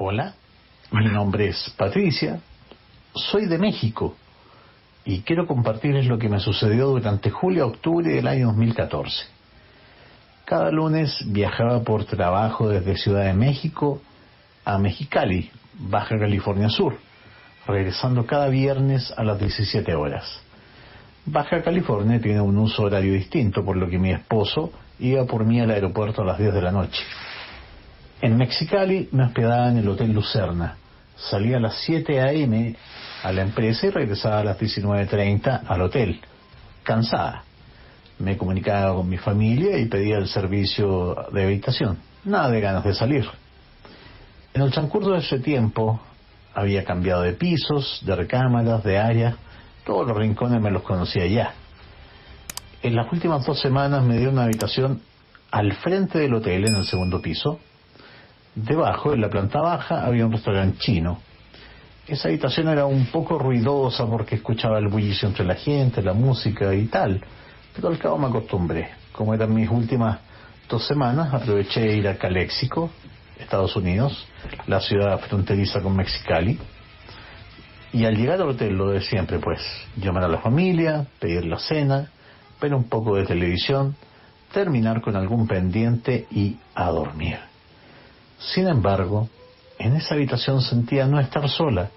Hola, mi nombre es Patricia, soy de México y quiero compartirles lo que me sucedió durante julio a octubre del año 2014. Cada lunes viajaba por trabajo desde Ciudad de México a Mexicali, Baja California Sur, regresando cada viernes a las 17 horas. Baja California tiene un uso horario distinto, por lo que mi esposo iba por mí al aeropuerto a las 10 de la noche. En Mexicali me hospedaba en el Hotel Lucerna. Salía a las 7 a.m. a la empresa y regresaba a las 19:30 al hotel, cansada. Me comunicaba con mi familia y pedía el servicio de habitación. Nada de ganas de salir. En el transcurso de ese tiempo había cambiado de pisos, de recámaras, de áreas. Todos los rincones me los conocía ya. En las últimas 2 semanas me dieron una habitación al frente del hotel, en el segundo piso. Debajo, en la planta baja, había un restaurante chino. Esa habitación era un poco ruidosa porque escuchaba el bullicio entre la gente, la música y tal, pero al cabo me acostumbré. Como eran mis últimas 2 semanas, aproveché de ir a Calexico, Estados Unidos, la ciudad fronteriza con Mexicali, y al llegar al hotel, lo de siempre, pues, llamar a la familia, pedir la cena, ver un poco de televisión, terminar con algún pendiente y a dormir. Sin embargo, en esa habitación sentía no estar sola,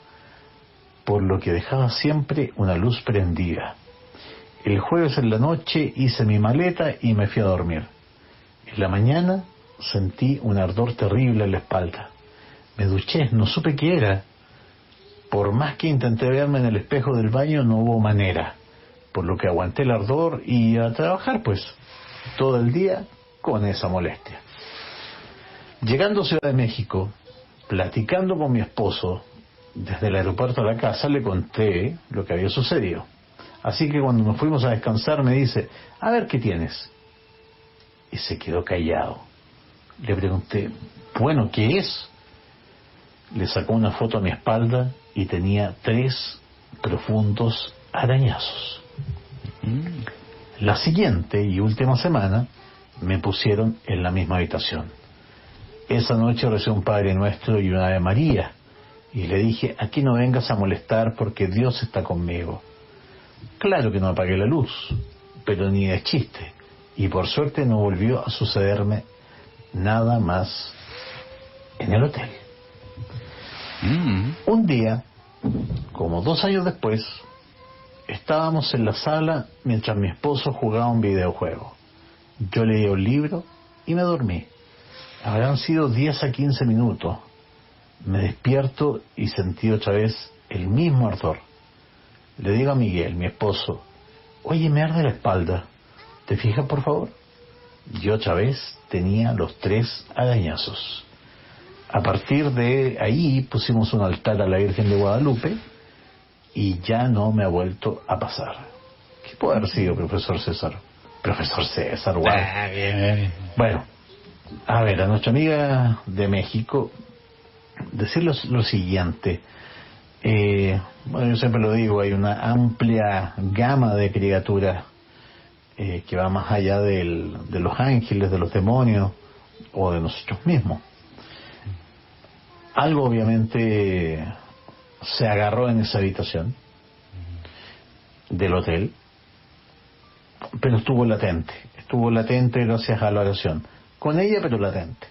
por lo que dejaba siempre una luz prendida. El jueves en la noche hice mi maleta y me fui a dormir. En la mañana sentí un ardor terrible en la espalda. Me duché, no supe qué era. Por más que intenté verme en el espejo del baño, no hubo manera, por lo que aguanté el ardor y a trabajar, pues, todo el día con esa molestia. Llegando a Ciudad de México, platicando con mi esposo, desde el aeropuerto a la casa le conté lo que había sucedido. Así que cuando nos fuimos a descansar me dice, a ver, ¿qué tienes? Y se quedó callado. Le pregunté, bueno, ¿qué es? Le sacó una foto a mi espalda y tenía 3 profundos arañazos. La siguiente y última semana me pusieron en la misma habitación. Esa noche recé un Padre Nuestro y una Ave María, y le dije, aquí no vengas a molestar porque Dios está conmigo. Claro que no apagué la luz, pero ni de chiste, y por suerte no volvió a sucederme nada más en el hotel. Un día, como 2 años después, estábamos en la sala mientras mi esposo jugaba un videojuego. Yo leía un libro y me dormí. Habrán sido 10 a 15 minutos. Me despierto y sentí otra vez el mismo ardor. Le digo a Miguel, mi esposo, oye, me arde la espalda. ¿Te fijas, por favor? Y otra vez tenía los 3 arañazos. A partir de ahí pusimos un altar a la Virgen de Guadalupe y ya no me ha vuelto a pasar. ¿Qué puede haber sido, profesor César? Profesor César, wow. Bien. Bueno, a ver, a nuestra amiga de México, decirle lo siguiente. Bueno, yo siempre lo digo, hay una amplia gama de criaturas que va más allá de los ángeles, de los demonios o de nosotros mismos. Algo obviamente se agarró en esa habitación del hotel, pero estuvo latente gracias a la oración, con ella pero latente.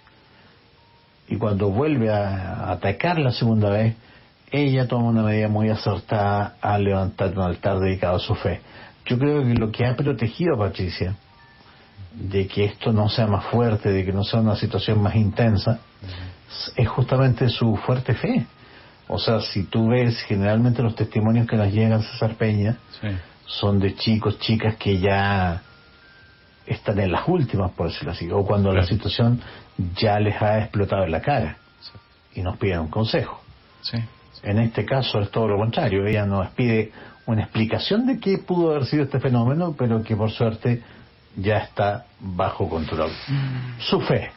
Y cuando vuelve a atacar la segunda vez, ella toma una medida muy acertada al levantar un altar dedicado a su fe. Yo creo que lo que ha protegido a Patricia de que esto no sea más fuerte, de que no sea una situación más intensa, es justamente su fuerte fe. O sea, si tú ves, generalmente los testimonios que nos llegan, César Peña, Sí. son de chicos, chicas que ya están en las últimas, por decirlo así, o cuando la situación ya les ha explotado en la cara y nos piden un consejo. Sí. En este caso es todo lo contrario, ella nos pide una explicación de qué pudo haber sido este fenómeno, pero que por suerte ya está bajo control. Su fe,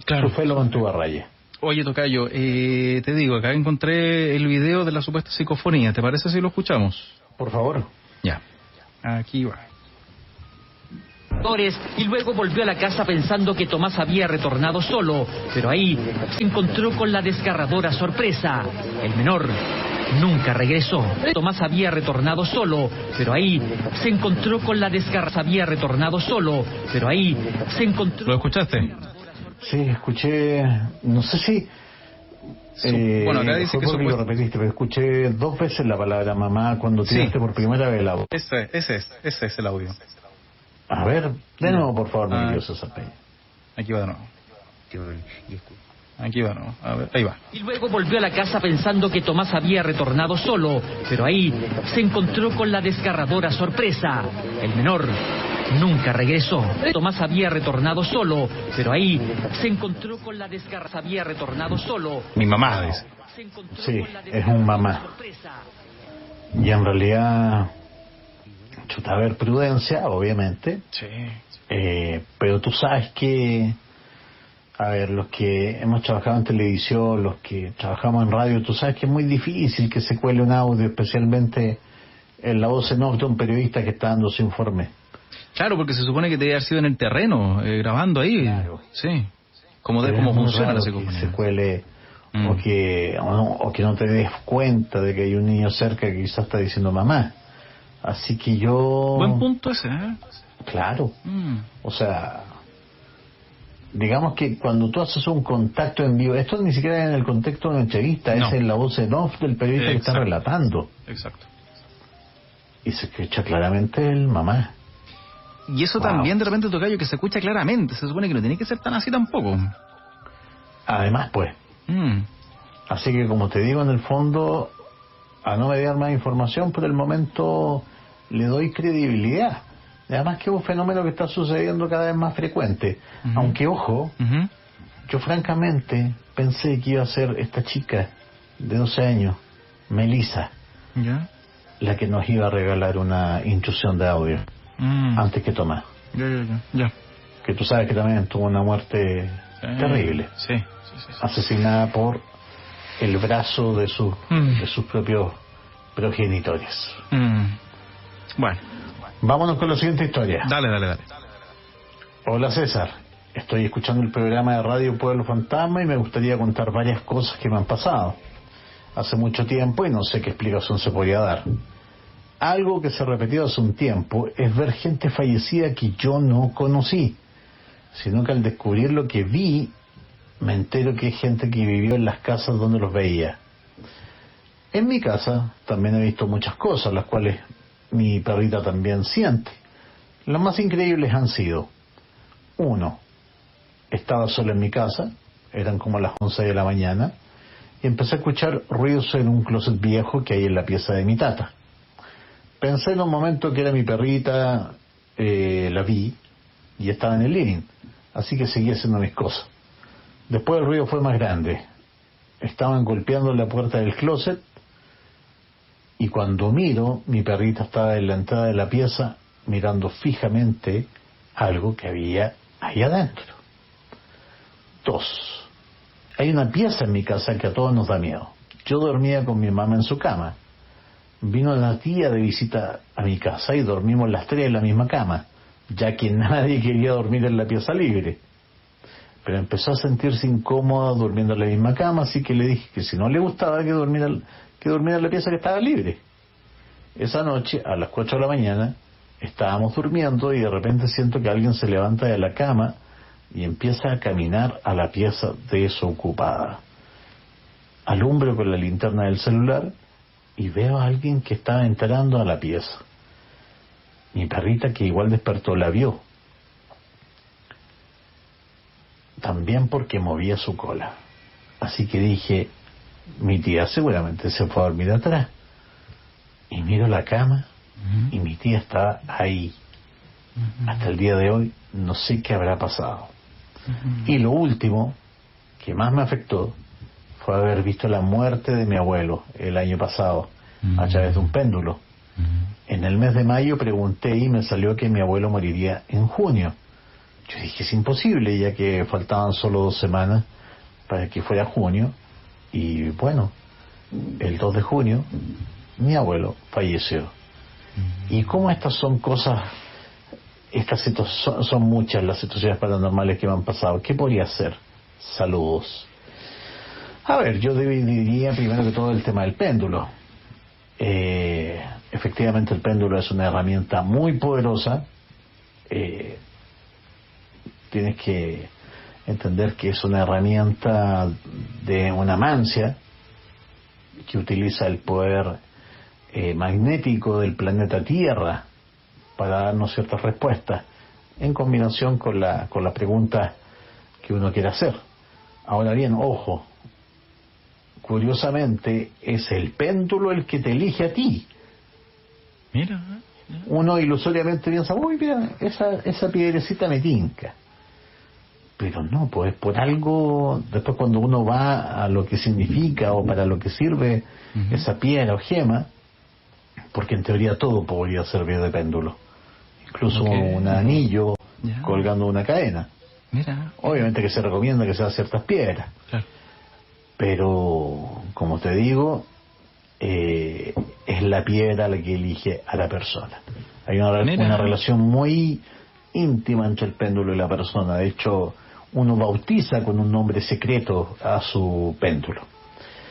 Claro. su fe lo mantuvo a raya. Oye, tocayo, te digo, acá encontré el video de la supuesta psicofonía. ¿Te parece si lo escuchamos? Por favor. Ya. Aquí va. Y luego volvió a la casa pensando que Tomás había retornado solo, pero ahí se encontró con la desgarradora sorpresa. El menor nunca regresó. Tomás había retornado solo, pero ahí se encontró con la desgarradora. Había retornado solo, pero ahí se encontró. ¿Lo escuchaste? Sí, escuché, no sé si... bueno, acá dice que lo repetiste, pero escuché 2 veces la palabra mamá cuando tiraste por primera vez la voz. Ese es el audio. A ver, de nuevo, por favor, me dio esa peña. Aquí va de nuevo. Aquí va de nuevo. A ver, ahí va. Y luego volvió a la casa pensando que Tomás había retornado solo, pero ahí se encontró con la desgarradora sorpresa. El menor nunca regresó. Tomás había retornado solo, pero ahí se encontró con la desgarradora. Había retornado solo. Mi mamá dice. Sí, es un mamá. Y en realidad, chuta, a ver, prudencia, obviamente. Sí. Pero tú sabes que, a ver, los que hemos trabajado en televisión, los que trabajamos en radio, tú sabes que es muy difícil que se cuele un audio, especialmente en la voz en off de un periodista que está dando su informe. Claro, porque se supone que debe haber sido en el terreno, grabando ahí. Claro. Sí. Cómo funciona la psicofonía. Que se cuele, o que no te des cuenta de que hay un niño cerca que quizás está diciendo mamá. Así que yo... Buen punto ese, ¿eh? Claro. O sea, digamos que cuando tú haces un contacto en vivo, esto ni siquiera es en el contexto de una entrevista, es en la voz en off del periodista que está relatando. Exacto. Y se escucha claramente el mamá. Y eso también de repente, tocayo, que se escucha claramente. Se supone que no tiene que ser tan así tampoco. Además, pues. Así que, como te digo, en el fondo, a no mediar más información, por el momento le doy credibilidad. Además que es un fenómeno que está sucediendo cada vez más frecuente. Aunque, ojo, yo francamente pensé que iba a ser esta chica de 12 años, Melissa, la que nos iba a regalar una intrusión de audio antes que Tomás. Ya. Que tú sabes que también tuvo una muerte terrible. Sí. Asesinada por el brazo de sus propios progenitores. Bueno. Vámonos con la siguiente historia. Dale. Hola César, estoy escuchando el programa de Radio Pueblo Fantasma y me gustaría contar varias cosas que me han pasado hace mucho tiempo y no sé qué explicación se podría dar. Algo que se repetió hace un tiempo es ver gente fallecida que yo no conocí, sino que al descubrir lo que vi me entero que hay gente que vivió en las casas donde los veía. En mi casa también he visto muchas cosas, las cuales mi perrita también siente. Las más increíbles han sido: 1. Estaba solo en mi casa, eran como las 11 de la mañana, y empecé a escuchar ruidos en un closet viejo que hay en la pieza de mi tata. Pensé en un momento que era mi perrita, la vi, y estaba en el living, así que seguí haciendo mis cosas. Después el ruido fue más grande. Estaban golpeando la puerta del closet, y cuando miro, mi perrita estaba en la entrada de la pieza mirando fijamente algo que había ahí adentro. 2. Hay una pieza en mi casa que a todos nos da miedo. Yo dormía con mi mamá en su cama. Vino la tía de visita a mi casa y dormimos las 3 en la misma cama, ya que nadie quería dormir en la pieza libre. Pero empezó a sentirse incómoda durmiendo en la misma cama, así que le dije que si no le gustaba que durmiera en la pieza que estaba libre. Esa noche, a las 4 de la mañana, estábamos durmiendo y de repente siento que alguien se levanta de la cama y empieza a caminar a la pieza desocupada. Alumbro con la linterna del celular y veo a alguien que estaba entrando a la pieza. Mi perrita, que igual despertó, la vio. También porque movía su cola. Así que dije, mi tía seguramente se fue a dormir atrás. Y miro la cama y mi tía está ahí. Hasta el día de hoy no sé qué habrá pasado. Y lo último que más me afectó fue haber visto la muerte de mi abuelo el año pasado a través de un péndulo. En el mes de mayo pregunté y me salió que mi abuelo moriría en junio. Yo dije, es imposible, ya que faltaban solo 2 semanas para que fuera junio. Y bueno, el 2 de junio mi abuelo falleció. Y como estas son cosas son muchas las situaciones paranormales que me han pasado. ¿Qué podría hacer? Saludos. A ver, yo diría primero que todo el tema del péndulo. Efectivamente el péndulo es una herramienta muy poderosa. Tienes que entender que es una herramienta de una mancia que utiliza el poder magnético del planeta Tierra para darnos ciertas respuestas en combinación con la pregunta que uno quiere hacer. Ahora bien, ojo, curiosamente es el péndulo el que te elige a ti. Mira. Uno ilusoriamente piensa, uy, mira, esa piedrecita me tinca. Pero no, pues por algo, después cuando uno va a lo que significa o para lo que sirve esa piedra o gema, porque en teoría todo podría servir de péndulo, incluso un anillo colgando una cadena. Mira. Obviamente que se recomienda que sean ciertas piedras, claro. Pero como te digo, es la piedra la que elige a la persona. Hay una relación muy íntima entre el péndulo y la persona. De hecho, uno bautiza con un nombre secreto a su péndulo.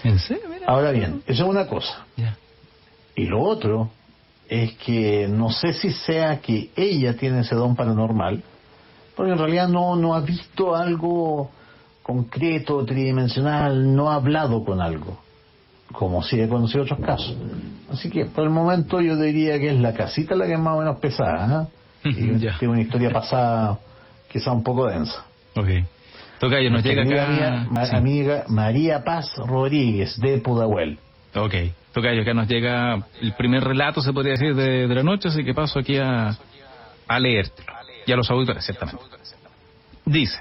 ¿En serio? Mira. Ahora bien, eso es una cosa. Ya. Y lo otro es que no sé si sea que ella tiene ese don paranormal, porque en realidad no ha visto algo concreto, tridimensional, no ha hablado con algo, como sí he conocido otros casos. Así que por el momento yo diría que es la casita la que es más o menos pesada, ¿eh? Y tiene una historia pasada quizá un poco densa. Ok. Tocayo, nos llega acá... Amiga María Paz Rodríguez, de Pudahuel. Ok. Tocayo, acá nos llega el primer relato, se podría decir, de la noche, así que paso aquí a leértelo. Y a los auditores, ciertamente. Dice...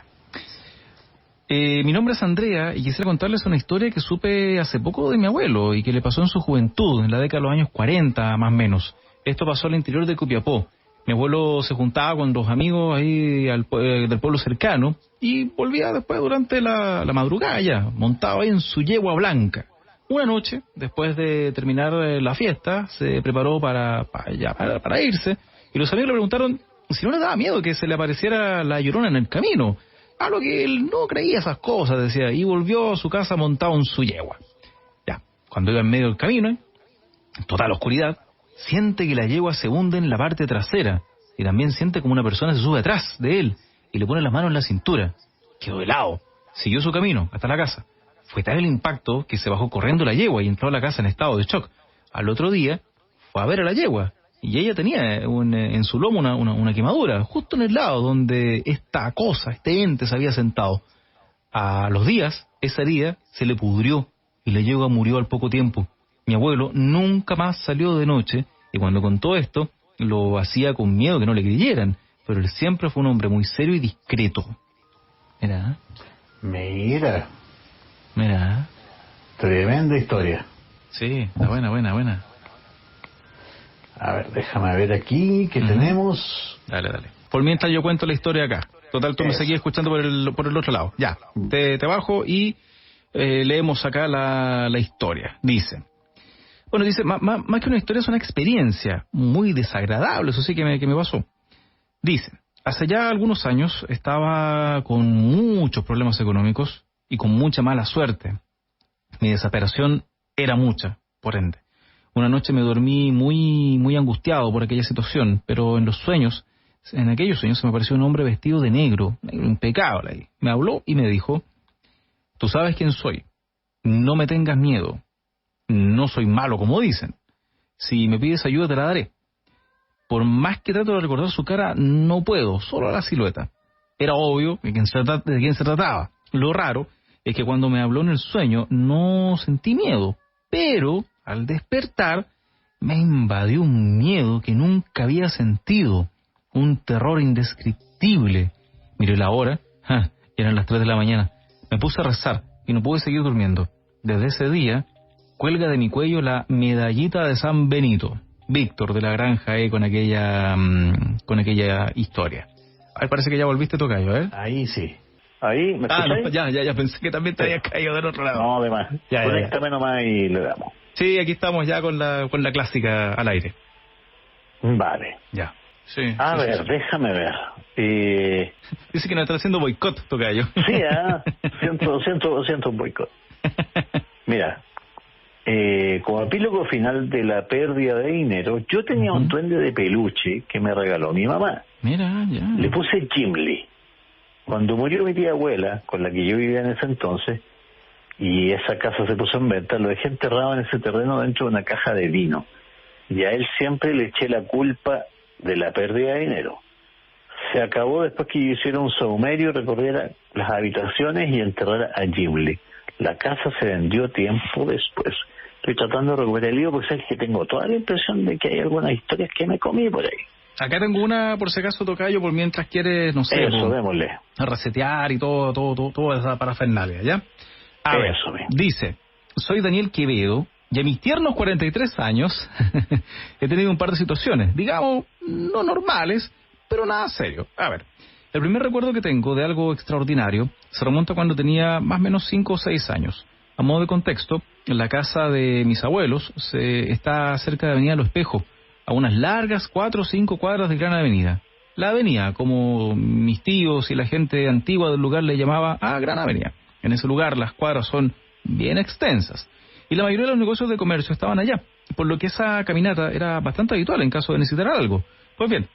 mi nombre es Andrea y quisiera contarles una historia que supe hace poco de mi abuelo y que le pasó en su juventud, en la década de los años 40 más o menos. Esto pasó al interior de Copiapó. Mi abuelo se juntaba con los amigos ahí del pueblo cercano y volvía después durante la madrugada ya, montado ahí en su yegua blanca. Una noche, después de terminar la fiesta, se preparó para irse y los amigos le preguntaron si no le daba miedo que se le apareciera la Llorona en el camino. A lo que él no creía esas cosas, decía, y volvió a su casa montado en su yegua. Ya, cuando iba en medio del camino, en total oscuridad, siente que la yegua se hunde en la parte trasera, y también siente como una persona se sube atrás de él, y le pone las manos en la cintura. Quedó helado, siguió su camino hasta la casa. Fue tal el impacto que se bajó corriendo la yegua y entró a la casa en estado de shock. Al otro día, fue a ver a la yegua, y ella tenía en su lomo una quemadura, justo en el lado donde esta cosa, este ente se había sentado. A los días, esa herida se le pudrió y la yegua murió al poco tiempo. Mi abuelo nunca más salió de noche y cuando contó esto, lo hacía con miedo que no le creyeran, pero él siempre fue un hombre muy serio y discreto. Mira. Tremenda historia. Sí, está buena. A ver, déjame ver aquí, ¿qué tenemos? Dale. Por mientras yo cuento la historia acá. Total, tú me seguís escuchando por el otro lado. Ya, te bajo y leemos acá la historia. Dice, más que una historia es una experiencia muy desagradable, eso sí que me pasó. Dice, hace ya algunos años estaba con muchos problemas económicos y con mucha mala suerte. Mi desesperación era mucha, por ende. Una noche me dormí muy angustiado por aquella situación, pero en aquellos sueños se me apareció un hombre vestido de negro impecable ahí. Me habló y me dijo, tú sabes quién soy, no me tengas miedo, no soy malo como dicen, si me pides ayuda te la daré. Por más que trato de recordar su cara, no puedo, solo la silueta. Era obvio de quién se trataba. Lo raro es que cuando me habló en el sueño no sentí miedo, pero al despertar me invadió un miedo que nunca había sentido, un terror indescriptible. Miré la hora, eran las 3 de la mañana. Me puse a rezar y no pude seguir durmiendo. Desde ese día cuelga de mi cuello la medallita de San Benito, Víctor de la Granja, con aquella historia. A ver, parece que ya volviste, Tocayo, ¿eh? Ahí sí. Ahí, ¿me escucháis? No, ya pensé que también te habías caído del otro lado. No, además. Conéctame nomás y le damos. Sí, aquí estamos ya con la clásica al aire. Vale. Ya. Sí. A sí, ver, sí. déjame ver. Dice que nos está haciendo boicot, tocayo. Sí, siento un boicot. Mira, como epílogo final de la pérdida de dinero, yo tenía un duende de peluche que me regaló mi mamá. Mira, ya. Le puse Gimli. Cuando murió mi tía abuela, con la que yo vivía en ese entonces, y esa casa se puso en venta, lo dejé enterrado en ese terreno dentro de una caja de vino. Y a él siempre le eché la culpa de la pérdida de dinero. Se acabó después que yo hiciera un saumerio, recorriera las habitaciones y enterrara a Gimli. La casa se vendió tiempo después. Estoy tratando de recuperar el lío porque sabes que tengo toda la impresión de que hay algunas historias que me comí por ahí. Acá tengo una, por si acaso, tocayo, por mientras quieres, no sé, Eso, démosle. resetear y toda esa parafernalia, ¿ya? A ver, Eso mismo. dice, soy Daniel Quevedo y a mis tiernos 43 años he tenido un par de situaciones, digamos, no normales, pero nada serio. A ver, el primer recuerdo que tengo de algo extraordinario se remonta cuando tenía más o menos 5 o 6 años. A modo de contexto, en la casa de mis abuelos está cerca de Avenida Los Espejos, a unas largas 4 o 5 cuadras de Gran Avenida. La avenida, como mis tíos y la gente antigua del lugar le llamaba Gran Avenida. En ese lugar las cuadras son bien extensas y la mayoría de los negocios de comercio estaban allá, por lo que esa caminata era bastante habitual en caso de necesitar algo. Pues bien,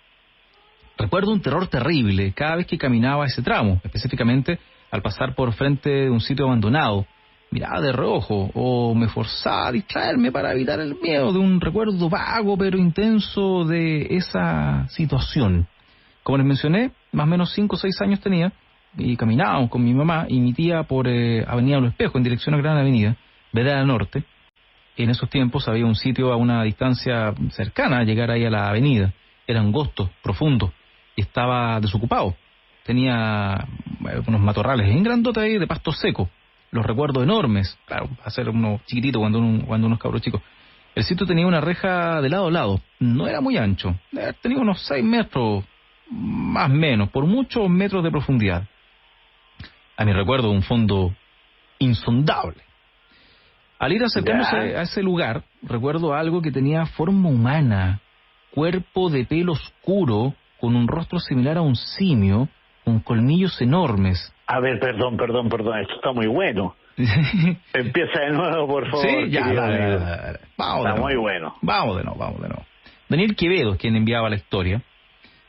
recuerdo un terror terrible cada vez que caminaba ese tramo, específicamente al pasar por frente de un sitio abandonado. Miraba de reojo o me forzaba a distraerme para evitar el miedo de un recuerdo vago pero intenso de esa situación. Como les mencioné, más o menos 5 o 6 años tenía y caminábamos con mi mamá y mi tía por Avenida Los Espejos en dirección a Gran Avenida, Vereda Norte. En esos tiempos había un sitio a una distancia cercana a llegar ahí a la avenida. Era angosto, profundo y estaba desocupado. Tenía unos matorrales bien grandotes ahí de pasto seco. Los recuerdo enormes, claro, hacer uno chiquitito cuando uno es cabro chico. El sitio tenía una reja de lado a lado, no era muy ancho, tenía unos 6 metros, más o menos, por muchos metros de profundidad. A mi recuerdo, un fondo insondable. Al ir acercándose a ese lugar, recuerdo algo que tenía forma humana, cuerpo de pelo oscuro, con un rostro similar a un simio, con colmillos enormes. A ver, perdón, esto está muy bueno. Empieza de nuevo, por favor. Sí, ya, dale. Vamos está muy bueno. Vamos de nuevo. Daniel Quevedo es quien enviaba la historia,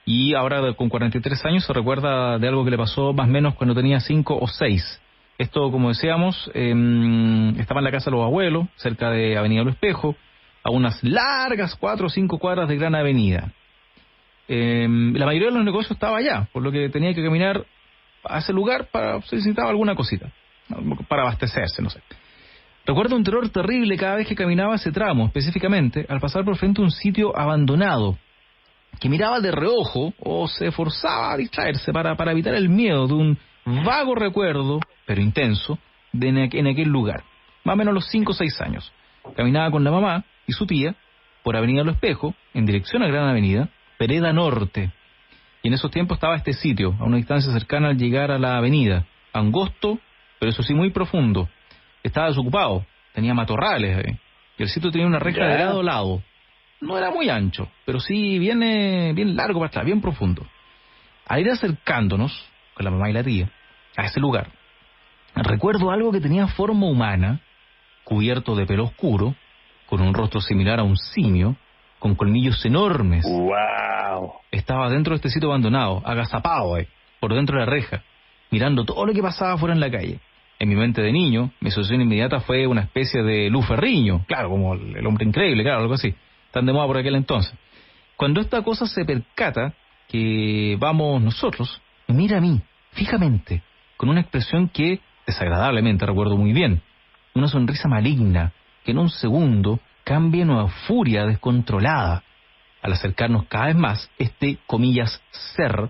y ahora con 43 años se recuerda de algo que le pasó más o menos cuando tenía 5 o 6. Esto, como decíamos, estaba en la casa de los abuelos, cerca de Avenida Los Espejos, a unas largas 4 o 5 cuadras de Gran Avenida. La mayoría de los negocios estaba allá, por lo que tenía que caminar a ese lugar para si necesitaba alguna cosita, para abastecerse, no sé. Recuerdo un terror terrible cada vez que caminaba ese tramo, específicamente al pasar por frente a un sitio abandonado, que miraba de reojo o se forzaba a distraerse para evitar el miedo de un vago recuerdo, pero intenso, en aquel lugar. Más o menos a los 5 o 6 años. Caminaba con la mamá y su tía por Avenida Los Espejos, en dirección a Gran Avenida, Vereda Norte. Y en esos tiempos estaba este sitio, a una distancia cercana al llegar a la avenida. Angosto, pero eso sí muy profundo. Estaba desocupado, tenía matorrales, y el sitio tenía una reja de lado a lado. No era muy ancho, pero sí bien largo para atrás, bien profundo. Al ir acercándonos, con la mamá y la tía, a ese lugar, recuerdo algo que tenía forma humana, cubierto de pelo oscuro, con un rostro similar a un simio, con colmillos enormes. ¡Wow! Estaba dentro de este sitio abandonado, agazapado, por dentro de la reja, mirando todo lo que pasaba fuera en la calle. En mi mente de niño, mi asociación inmediata fue una especie de Luz Ferriño, claro, como el hombre increíble, claro, algo así, tan de moda por aquel entonces. Cuando esta cosa se percata que vamos nosotros, me mira a mí, fijamente, con una expresión que, desagradablemente recuerdo muy bien, una sonrisa maligna, que en un segundo cambia en una furia descontrolada. Al acercarnos cada vez más, comillas, ser,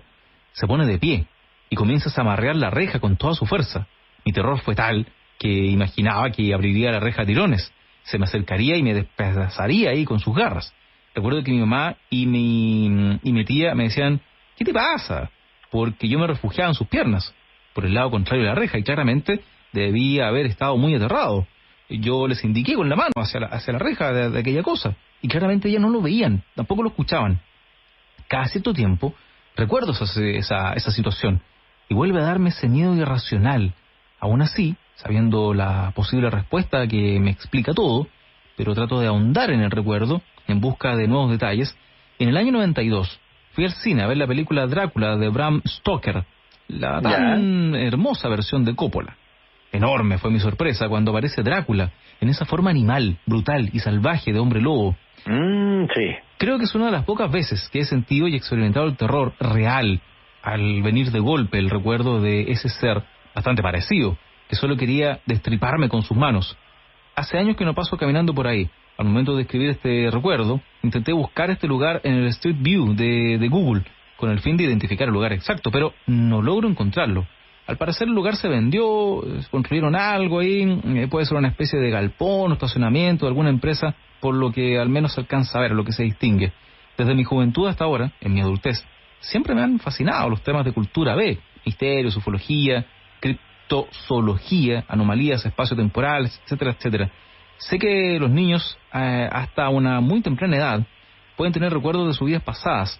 se pone de pie y comienza a zamarrear la reja con toda su fuerza. Mi terror fue tal que imaginaba que abriría la reja a tirones, se me acercaría y me despedazaría ahí con sus garras. Recuerdo que mi mamá y mi tía me decían, ¿qué te pasa? Porque yo me refugiaba en sus piernas, por el lado contrario de la reja, y claramente debía haber estado muy aterrado. Yo les indiqué con la mano hacia la reja de aquella cosa, y claramente ellas no lo veían, tampoco lo escuchaban. cada cierto tiempo recuerdo esa situación y vuelve a darme ese miedo irracional. Aún así, sabiendo la posible respuesta que me explica todo, pero trato de ahondar en el recuerdo en busca de nuevos detalles. En el año 92 fui al cine a ver la película Drácula de Bram Stoker, la tan hermosa versión de Coppola. Enorme fue mi sorpresa cuando aparece Drácula en esa forma animal, brutal y salvaje de hombre lobo. Sí. Creo que es una de las pocas veces que he sentido y experimentado el terror real al venir de golpe el recuerdo de ese ser bastante parecido, que solo quería destriparme con sus manos. Hace años que no paso caminando por ahí. Al momento de escribir este recuerdo, intenté buscar este lugar en el Street View de Google, con el fin de identificar el lugar exacto, pero no logro encontrarlo. Al parecer el lugar se vendió, construyeron algo ahí, puede ser una especie de galpón o estacionamiento de alguna empresa, por lo que al menos se alcanza a ver, lo que se distingue. Desde mi juventud hasta ahora, en mi adultez, siempre me han fascinado los temas de cultura B, misterios, ufología, criptozoología, anomalías espaciotemporales, etcétera, etcétera. Sé que los niños, hasta una muy temprana edad, pueden tener recuerdos de sus vidas pasadas,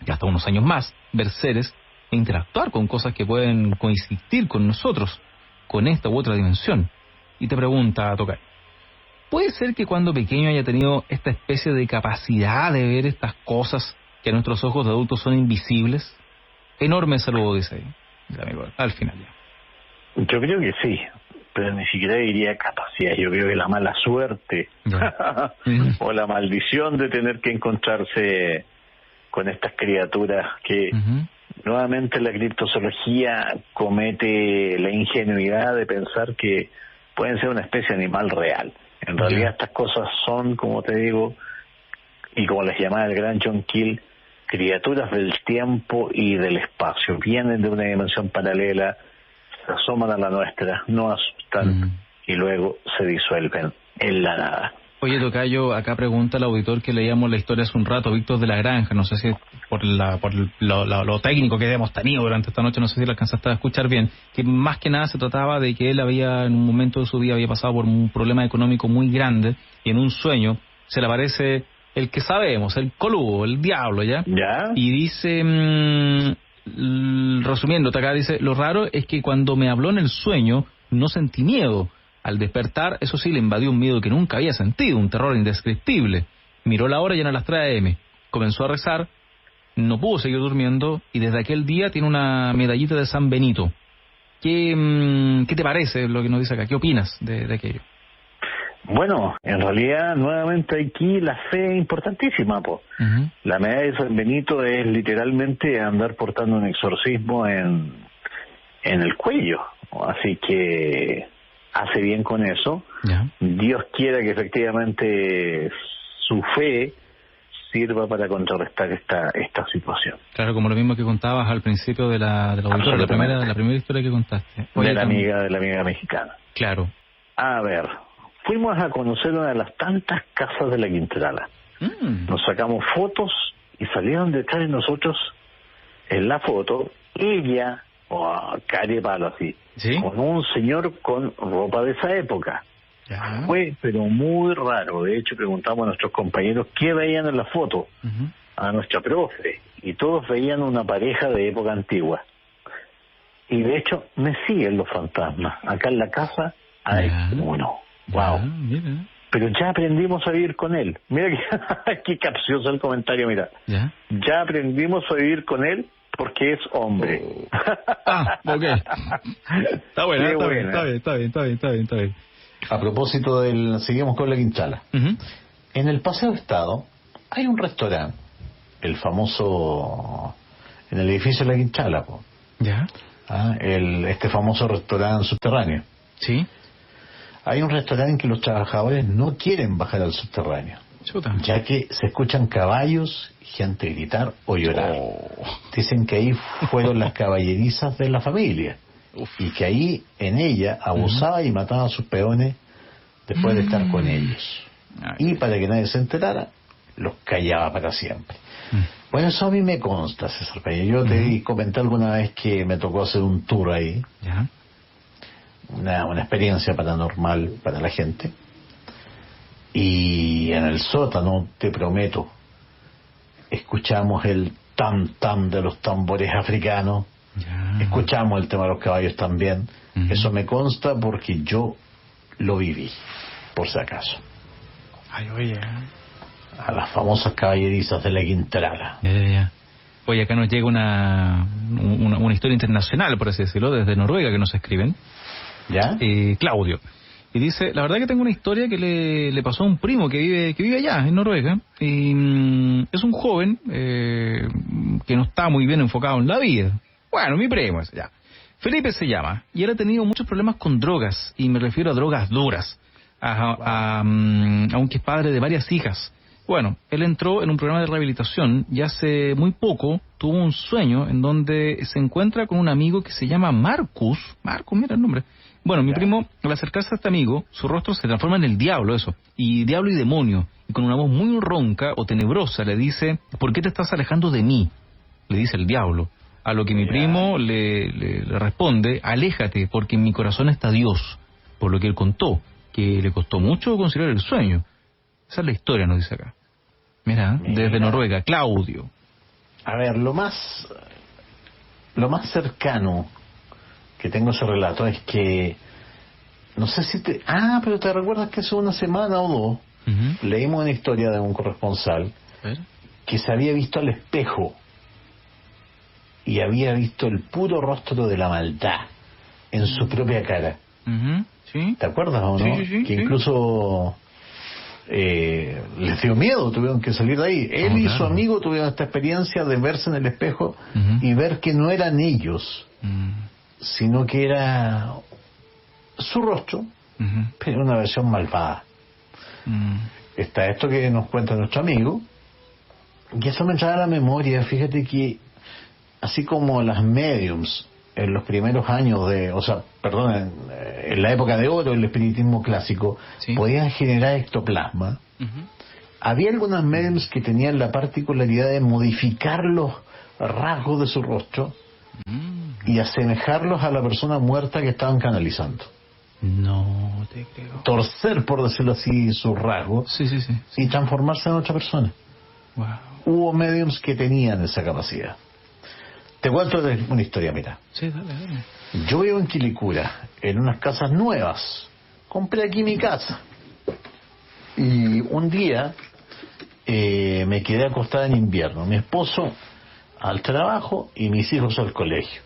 y hasta unos años más, ver seres e interactuar con cosas que pueden coincidir con nosotros, con esta u otra dimensión. Y te pregunta, Tocay, ¿puede ser que cuando pequeño haya tenido esta especie de capacidad de ver estas cosas que a nuestros ojos de adultos son invisibles? Enorme saludo, dice ahí, el amigo, al final ya. Yo creo que sí, pero ni siquiera diría capacidad. Yo creo que la mala suerte o la maldición de tener que encontrarse con estas criaturas que nuevamente la criptozoología comete la ingenuidad de pensar que pueden ser una especie de animal real. En realidad estas cosas son, como te digo, y como les llamaba el gran John Keel, criaturas del tiempo y del espacio. Vienen de una dimensión paralela, se asoman a la nuestra, no asustan y luego se disuelven en la nada. Oye, Tocayo, acá pregunta el auditor que leíamos la historia hace un rato, Víctor de la Granja, no sé si por lo técnico que hemos tenido durante esta noche, no sé si lo alcanzaste a escuchar bien, que más que nada se trataba de que él había, en un momento de su vida, había pasado por un problema económico muy grande, y en un sueño se le aparece el que sabemos, el Colugo, el diablo, ¿ya? Y dice, resumiendo, acá dice, lo raro es que cuando me habló en el sueño, no sentí miedo. Al despertar, eso sí, le invadió un miedo que nunca había sentido, un terror indescriptible. Miró la hora y eran las 3 a.m. Comenzó a rezar, no pudo seguir durmiendo y desde aquel día tiene una medallita de San Benito. ¿Qué te parece lo que nos dice acá? ¿Qué opinas de aquello? Bueno, en realidad, nuevamente aquí la fe es importantísima, po. La medalla de San Benito es literalmente andar portando un exorcismo en el cuello. Así que hace bien con eso. Dios quiera que efectivamente su fe sirva para contrarrestar esta situación. Claro, como lo mismo que contabas al principio de la auditora, la primera historia que contaste. De la amiga mexicana. Claro. A ver, fuimos a conocer una de las tantas casas de la Quintrala. Nos sacamos fotos y salieron detrás de nosotros en la foto ella, calle palo así, ¿sí? Con un señor con ropa de esa época. Fue pero muy raro. De hecho preguntamos a nuestros compañeros qué veían en la foto, a nuestra profe, y todos veían una pareja de época antigua. Y de hecho me siguen los fantasmas. Acá en la casa hay uno. Wow. Mira. Pero ya aprendimos a vivir con él. Mira qué capcioso el comentario, mira. Ya aprendimos a vivir con él porque es hombre. Ok. Está bueno, está bien. A propósito seguimos con la Quintrala. En el Paseo Estado hay un restaurante, el famoso, en el edificio de la Quintrala, este famoso restaurante subterráneo. Sí. Hay un restaurante en que los trabajadores no quieren bajar al subterráneo, ya que se escuchan caballos, gente gritar o llorar. Dicen que ahí fueron las caballerizas de la familia. Y que ahí en ella abusaba y mataba a sus peones después de estar con ellos. Y para que nadie se enterara, los callaba para siempre. Bueno, eso a mí me consta, César Peña. Yo te comenté alguna vez que me tocó hacer un tour ahí. Una experiencia paranormal para la gente. Y en el sótano, te prometo escuchamos el tam-tam de los tambores africanos, escuchamos el tema de los caballos también. Eso me consta porque yo lo viví, por si acaso. Ay, oye. A las famosas caballerizas de la Quintrala. Ya. Oye, acá nos llega una historia internacional, por así decirlo, desde Noruega que nos escriben. ¿Ya? Claudio. Y dice, la verdad que tengo una historia que le pasó a un primo que vive allá, en Noruega. Y es un joven que no está muy bien enfocado en la vida. Bueno, mi primo es ya. Felipe se llama, y él ha tenido muchos problemas con drogas, y me refiero a drogas duras, aunque es padre de varias hijas. Bueno, él entró en un programa de rehabilitación y hace muy poco tuvo un sueño en donde se encuentra con un amigo que se llama Marcus, mira el nombre. Bueno, mi primo, al acercarse a este amigo, su rostro se transforma en el diablo, y diablo y demonio, y con una voz muy ronca o tenebrosa le dice, ¿por qué te estás alejando de mí?, le dice el diablo. A lo que mi primo le responde, aléjate, porque en mi corazón está Dios. Por lo que él contó, que le costó mucho conciliar el sueño. Esa es la historia, nos dice acá. Mira, desde Noruega, Claudio. A ver, lo más cercano que tengo a ese relato es que, no sé si pero te recuerdas que hace una semana o dos leímos una historia de un corresponsal que se había visto al espejo y había visto el puro rostro de la maldad en su propia cara. ¿Sí? ¿Te acuerdas o no? Sí. Que incluso les dio miedo, tuvieron que salir de ahí. Él y su amigo tuvieron esta experiencia de verse en el espejo y ver que no eran ellos, sino que era su rostro, pero una versión malvada. Está esto que nos cuenta nuestro amigo, y eso me trae a la memoria. Fíjate que así como las mediums en los primeros años en la época de oro del espiritismo clásico, podían generar ectoplasma, había algunas mediums que tenían la particularidad de modificar los rasgos de su rostro y asemejarlos a la persona muerta que estaban canalizando. No te creo. Torcer, por decirlo así, sus rasgos y transformarse en otra persona. Wow. Hubo mediums que tenían esa capacidad. Te cuento de una historia, mira. Sí, dale. Yo vivo en Quilicura, en unas casas nuevas. Compré aquí mi casa. Y un día me quedé acostada en invierno. Mi esposo al trabajo y mis hijos al colegio.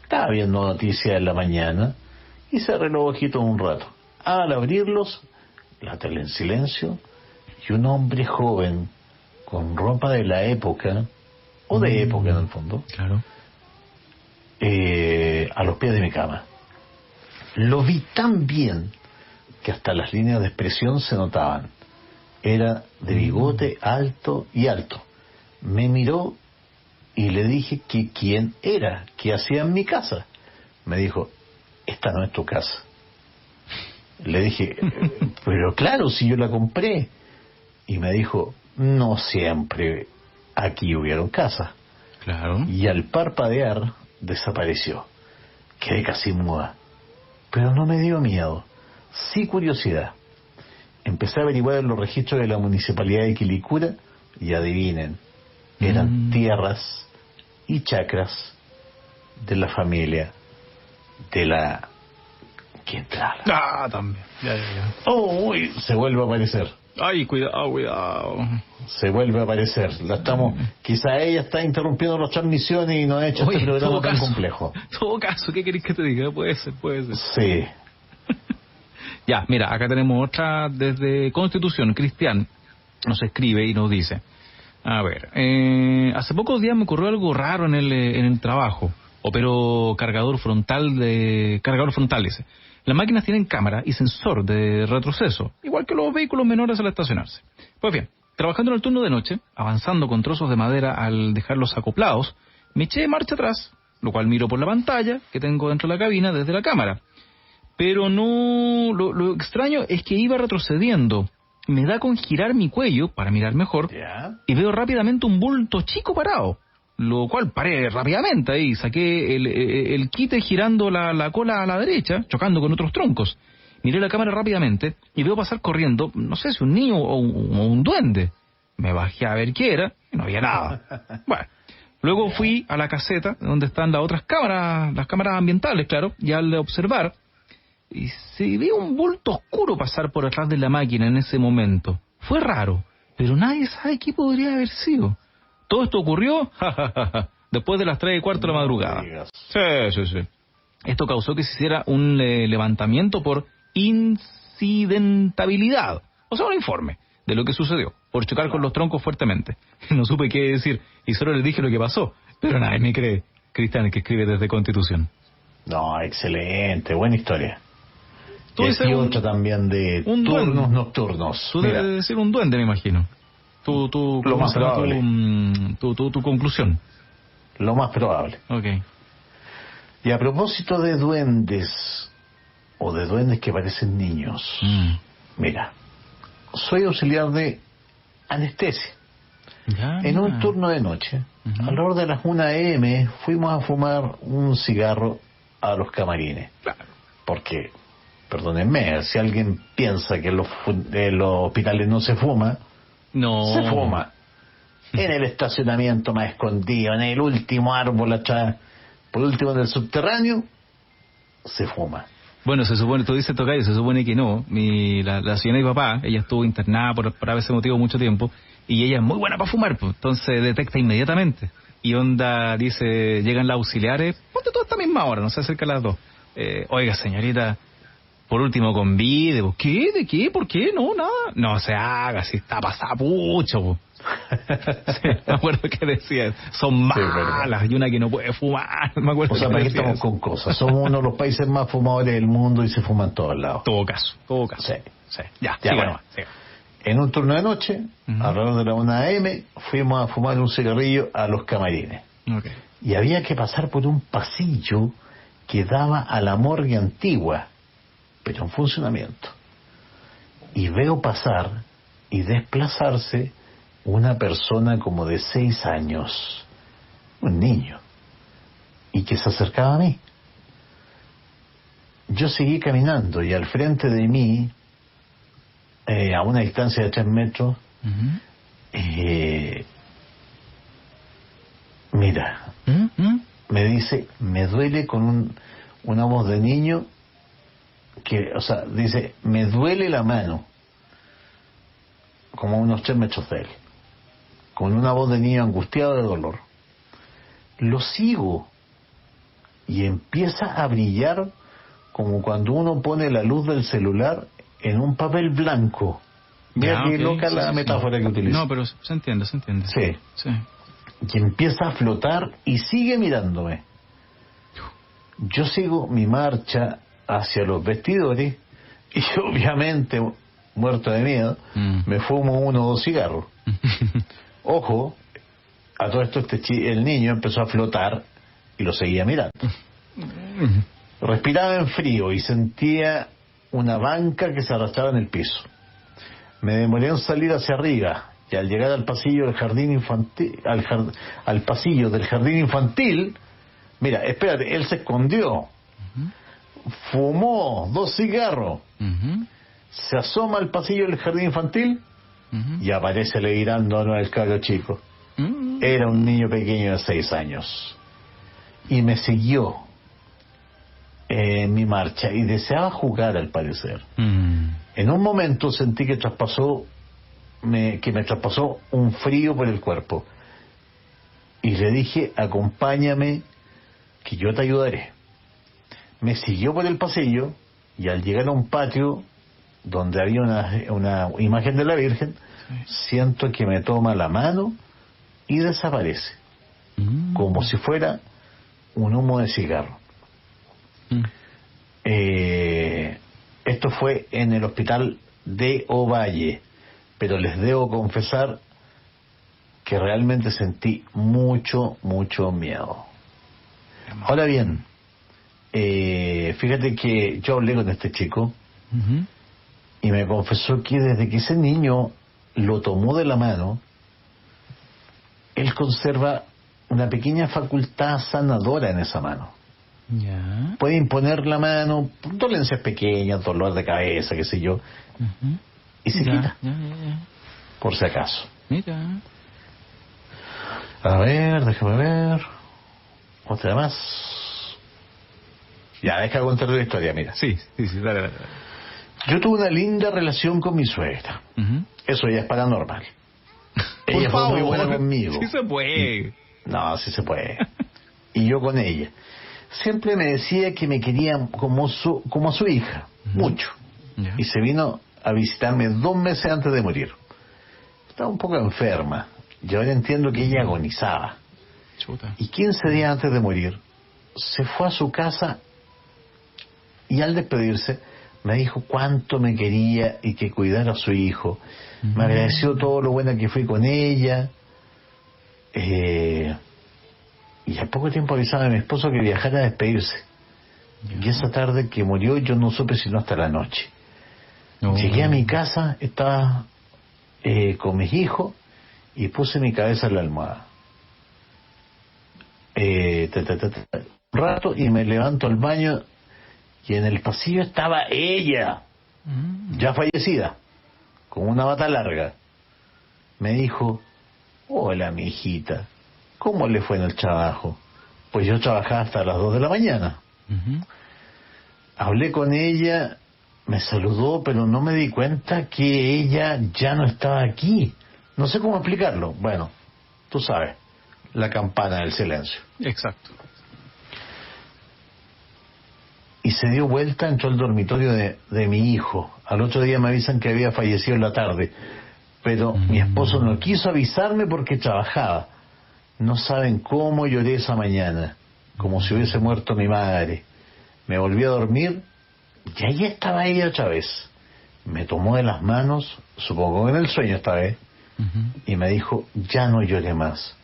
Estaba viendo noticias en la mañana y cerré los ojitos un rato. Al abrirlos, la tele en silencio y un hombre joven con ropa de la época, o de época en el fondo, claro, a los pies de mi cama. Lo vi tan bien que hasta las líneas de expresión se notaban. Era de bigote alto y alto. Me miró y le dije que quién era, qué hacía en mi casa. Me dijo, esta no es tu casa. Le dije, pero claro, si yo la compré. Y me dijo, no siempre aquí hubieron casas. Claro. Y al parpadear desapareció. Quedé casi muda, pero no me dio miedo, sí curiosidad. Empecé a averiguar en los registros de la municipalidad de Quilicura y adivinen, eran tierras y chacras de la familia de la Quintrala. También. Ya. Uy, se vuelve a aparecer. Ay, cuidado. Se vuelve a aparecer. Quizá ella está interrumpiendo las transmisiones y no ha hecho este programa tan complejo. En todo caso, ¿qué querés que te diga? Puede ser. Sí. Ya, mira, acá tenemos otra desde Constitución. Cristian nos escribe y nos dice, a ver, hace pocos días me ocurrió algo raro en el trabajo. Opero cargador frontal, dice. Las máquinas tienen cámara y sensor de retroceso, igual que los vehículos menores al estacionarse. Pues bien, trabajando en el turno de noche, avanzando con trozos de madera al dejarlos acoplados, me eché marcha atrás, lo cual miro por la pantalla que tengo dentro de la cabina desde la cámara. Pero no, lo extraño es que iba retrocediendo. Me da con girar mi cuello para mirar mejor y veo rápidamente un bulto chico parado. Lo cual paré rápidamente ahí, saqué el quite girando la cola a la derecha, chocando con otros troncos. Miré la cámara rápidamente y veo pasar corriendo, no sé si un niño o un duende. Me bajé a ver qué era y no había nada. Bueno, luego fui a la caseta donde están las otras cámaras, las cámaras ambientales, claro, y al observar, y se ve un bulto oscuro pasar por atrás de la máquina en ese momento. Fue raro, pero nadie sabe qué podría haber sido. Todo esto ocurrió después de las 3:15 de la madrugada. Sí. Esto causó que se hiciera un levantamiento por incidentabilidad, o sea, un informe de lo que sucedió, por chocar con los troncos fuertemente. No supe qué decir, y solo les dije lo que pasó, pero nadie me cree. Cristian, que escribe desde Constitución. No, excelente, buena historia. Tú Y dices aquí otra también de un turnos duende. nocturnos. Tú Mira, debes decir un duende, me imagino. Lo más probable. Tu conclusión. lo más probable. Okay. Y a propósito de duendes, o de duendes que parecen niños, mira, soy auxiliar de anestesia. Ya, En un turno de noche, a la hora de las 1 a.m., fuimos a fumar un cigarro a los camarines. Claro. Porque, perdónenme, si alguien piensa que en los hospitales no se fuma, No. se fuma. En el estacionamiento más escondido, en el último árbol atrás, por último en el subterráneo, se fuma. Bueno, se supone, tú dices tocayo, se supone que no. La señora y papá, ella estuvo internada por ese motivo mucho tiempo, y ella es muy buena para fumar, pues, entonces detecta inmediatamente. Y onda, dice, llegan las auxiliares, ponte tú a esta misma hora, no se acerca a las 2. Oiga, señorita, por último convide, pues, ¿qué? ¿De qué? ¿Por qué? No, nada. No se haga, si está pasapucho, pues. Sí, me acuerdo que decía, son malas, y una que no puede fumar, me acuerdo. O sea, que ¿para qué decía estamos eso. con cosas? Somos uno de los países más fumadores del mundo y se fuma en todos lados. Todo caso. Sí. Sí. Ya, Ya, siga bueno. nomás, siga. En un turno de noche, alrededor de la 1 a.m., fuimos a fumar un cigarrillo a los camarines. Okay. Y había que pasar por un pasillo que daba a la morgue antigua, pero en funcionamiento. Y veo pasar y desplazarse una persona como de 6 años, un niño, y que se acercaba a mí. Yo seguí caminando y al frente de mí, a una distancia de 3 metros, mira, me dice, me duele, con una voz de niño que, o sea, dice, me duele la mano, como a unos 3 metros de él, con una voz de niño angustiado de dolor. Lo sigo y empieza a brillar como cuando uno pone la luz del celular en un papel blanco. Mira qué loca la metáfora que utilizo. No, pero se entiende. Sí. Sí. Y empieza a flotar y sigue mirándome. Yo sigo mi marcha hacia los vestidores y obviamente, muerto de miedo, me fumo 1 o 2 cigarros. Ojo, a todo esto el niño empezó a flotar y lo seguía mirando. Respiraba en frío y sentía una banca que se arrastraba en el piso. Me demoré en salir hacia arriba y al llegar al pasillo del jardín infantil, al pasillo del jardín infantil, mira, espérate, él se escondió, fumó 2 cigarros, se asoma al pasillo del jardín infantil y aparece mirándonos al cabro chico. Era un niño pequeño de 6 años y me siguió en mi marcha y deseaba jugar, al parecer. En un momento sentí que me traspasó un frío por el cuerpo y le dije, acompáñame que yo te ayudaré. Me siguió por el pasillo y al llegar a un patio donde había una imagen de la Virgen, siento que me toma la mano y desaparece, como si fuera un humo de cigarro. Esto fue en el hospital de Ovalle, pero les debo confesar que realmente sentí mucho miedo. Ahora bien, fíjate que yo hablé con este chico y me confesó que desde que ese niño lo tomó de la mano, él conserva una pequeña facultad sanadora en esa mano. Ya. Puede imponer la mano, dolencias pequeñas, dolor de cabeza, qué sé yo, y se quita, por si acaso. Mira. A ver, déjame ver. Otra más. Ya, deja contar la historia, mira. Sí, dale. Yo tuve una linda relación con mi suegra. Uh-huh. Eso ya es paranormal. Por Ella favor, fue muy buena conmigo. Sí se puede. No, sí se puede. Y yo con ella. Siempre me decía que me quería como a su hija. Mucho. Yeah. Y se vino a visitarme 2 meses antes de morir. Estaba un poco enferma. Y ahora entiendo que ella agonizaba. Chuta. Y 15 días antes de morir, se fue a su casa y al despedirse me dijo cuánto me quería y que cuidara a su hijo. Me agradeció todo lo buena que fui con ella. Y al poco tiempo avisaba a mi esposo que viajara a despedirse. Y esa tarde que murió yo no supe sino hasta la noche. Llegué a mi casa, estaba con mis hijos y puse mi cabeza en la almohada. Un rato y me levanto al baño y en el pasillo estaba ella, ya fallecida, con una bata larga. Me dijo: hola, mi hijita, ¿cómo le fue en el trabajo? Pues yo trabajaba hasta las 2 de la mañana. Hablé con ella, me saludó, pero no me di cuenta que ella ya no estaba aquí. No sé cómo explicarlo. Bueno, tú sabes, la campana del silencio. Exacto. Y se dio vuelta, entró al dormitorio de mi hijo. Al otro día me avisan que había fallecido en la tarde, pero mi esposo no quiso avisarme porque trabajaba. No saben cómo lloré esa mañana, como si hubiese muerto mi madre. Me volví a dormir y ahí estaba ella otra vez. Me tomó de las manos, supongo que en el sueño esta vez, y me dijo: ya no lloré más,